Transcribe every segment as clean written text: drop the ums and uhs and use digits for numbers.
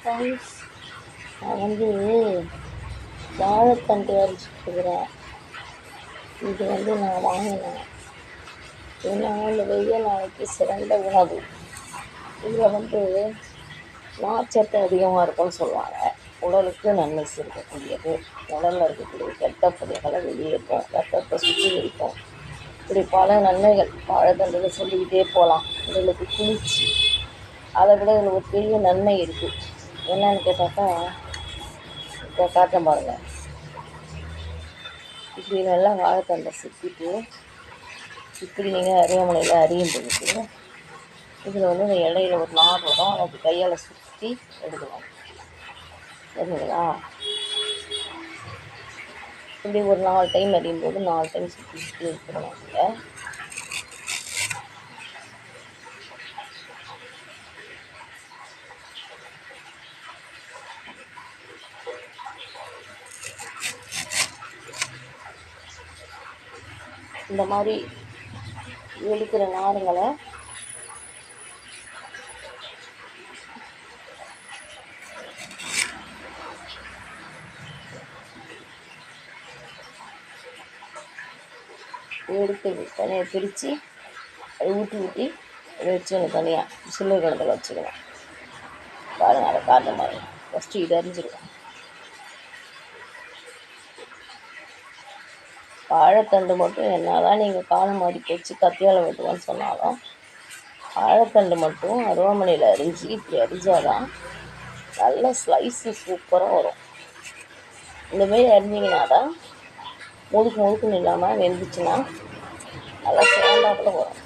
Guys, நான் வாழைத்தண்டு அரிச்சிட்டுருக்கிறேன். இது நான் வாங்கினேன். ஏன்னா இந்த வெய்ய நாளைக்கு சிறந்த உணவு. இதில் நார்ச்சத்து அதிகமாக இருக்கும்னு சொல்லுவாங்க. உடலுக்கு நன்மை சேர்க்கக்கூடியது. உடலில் இருக்கக்கூடிய கெட்ட பொருட்களை வெளியேற்றும், ரத்தத்தை சுத்திகரிக்கும். இப்படி பல நன்மைகள் வாழைத்தண்டில் சொல்லிக்கிட்டே போகலாம். உடலுக்கு குளிர்ச்சி. அதை விட இதில் ஒரு பெரிய நன்மை இருக்குது. என்னன்னு கேட்டாக்கா, இப்போ காட்ட பாருங்க. இப்படி நல்லா வாழைத்தண்டை சுற்றிட்டு இப்படி நீங்கள் அரியாமலையில் அறியும் போது இதில் இந்த இலையில ஒரு நார் வரும். அதை கையால் சுற்றி எடுக்கணும். சரிங்களா? இப்படி ஒரு 4 டைம் அறியும் போது 4 டைம் சுற்றி சுற்றி எடுத்துக்கணும். இந்த மாதிரி எடுக்கிற நாருங்களை எடுத்து தனியாக பிரித்து அதை ஊற்றி அதை வச்சுக்கணும். தனியாக சில்வர் கணத்தில் வச்சுக்கணும். பாருங்கள், அதை காட்ட மாதிரி ஃபஸ்ட்டு இது அறிஞ்சிருக்கோம். வாழைத்தண்டு மட்டும் என்ன தான் நீங்கள் காலம் மாடிக்கு வச்சு கத்தியால் வெட்டுவோன்னு சொன்னாலும் வாழைத்தண்டு மட்டும் அருவாமனையில் அரிஞ்சு இப்படி அரிஞ்சாதான் நல்ல ஸ்லைஸு சூப்பராக வரும். இந்தமாரி அரிஞ்சிங்கன்னா தான் முழுக்குன்னு இல்லாமல் வெந்துச்சுன்னா நல்லா சேர்ந்தாப்புல வரும்.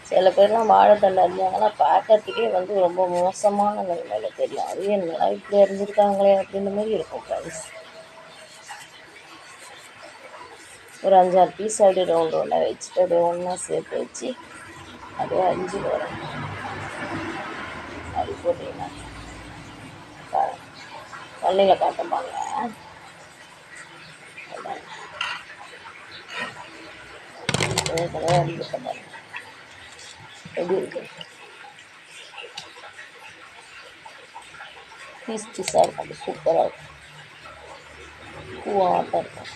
சில பேர்லாம் வாழைத்தண்டு அரிஞ்சாங்கன்னா பார்க்கறதுக்கே ரொம்ப மோசமான நிலைமையில் தெரியும். அது என்னடா இப்படி அரிஞ்சிருக்காங்களே அப்படின்ற மாதிரி இருக்கும். ஃப்ரெண்ட்ஸ், ஒரு 5-6 பீஸ் அப்படியே ரவுண்டாக வச்சுட்டு அப்படியே ஒன்றா சேர்த்து வச்சு அப்படியே அரிஞ்சு வரும். அப்படி போட்டிங்கன்னா தண்ணியில் காட்டப்பாங்க. அரிஞ்சிருக்க எப்படி இருக்கு? பீஸாக இருக்கும். அப்படி சூப்பராக இருக்கும். பூவாட்டம் இருக்கும்.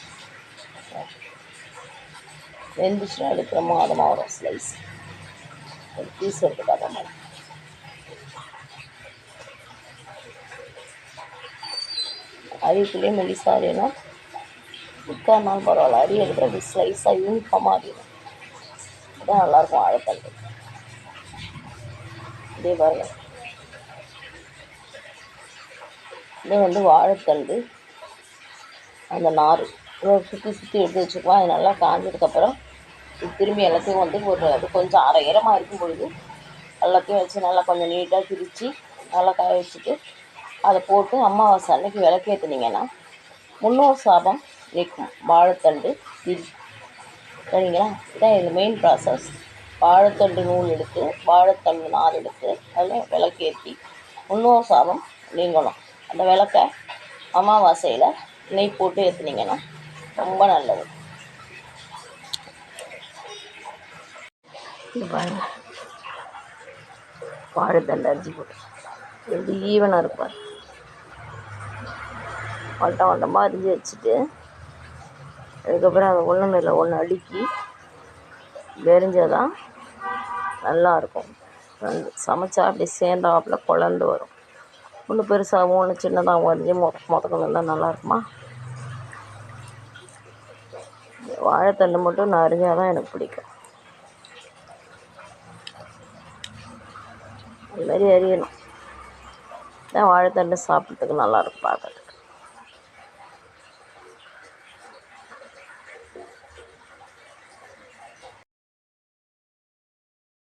வெந்துச்சுன்னா எடுக்கிற மாதமாக வரும். ஸ்லைஸ் ஒரு பீஸ் எடுத்து காட்ட மாதிரி. அரிக்குள்ளேயே மெலிசா அறியணும். முக்கால் பரவாயில்ல. அரி எடுக்கிற அப்படி ஸ்லைஸாக யூனிஃபார்மாக அறியணும். அதுதான் நல்லாயிருக்கும் வாழைத்தண்டு. இதே பாருங்கள், இது வாழைத்தண்டு அந்த நார் சுற்றி எடுத்து வச்சுக்கலாம். அது நல்லா காஞ்சதுக்கப்புறம் திரும்பி எல்லாத்தையும் அது கொஞ்சம் அரை ஈரமாக இருக்கும் பொழுது எல்லாத்தையும் வச்சு நல்லா கொஞ்சம் நீட்டாக பிரித்து நல்லா காய வச்சுட்டு அதை போட்டு அமாவாசை அன்னைக்கு விளக்கேற்றுனீங்கன்னா 300 சாபம் நிற்கும். வாழைத்தண்டு திரி. சரிங்களா? இதான் இது மெயின் ப்ராசஸ். வாழைத்தண்டு நூல் எடுத்து வாழைத்தண்டு நார் எடுத்து அதில் விளக்கேற்றி 300 சாபம் நீங்கணும். அந்த விளக்கை அமாவாசையில் நெய் போட்டு ஏற்றுனீங்கன்னா ரொம்ப நல்லது. இது பாருங்க, வாழைத்தண்டு அரிசி போட்டு எப்படி ஈவனாக இருப்பார். வட்டமாக அரிஞ்சு வச்சுட்டு அதுக்கப்புறம் அதை ஒன்று அடுக்கி வெறிஞ்சாதான் நல்லாயிருக்கும். சமைச்சா அப்படி சேர்ந்தாப்பில் குழந்து வரும். ஒன்று பெருசாகவும் ஒன்று சின்னதாகவும் அரிஞ்சு மொத்தம் இருந்தால் நல்லாயிருக்குமா? வாழைத்தண்டு மட்டும் நான் அரிஞ்சாதான் எனக்கு பிடிக்கும். அது மாதிரி அறியணும். தான் வாழைத்தண்டு சாப்பிட்றதுக்கு நல்லாயிருக்கும் பார்க்கறதுக்கு.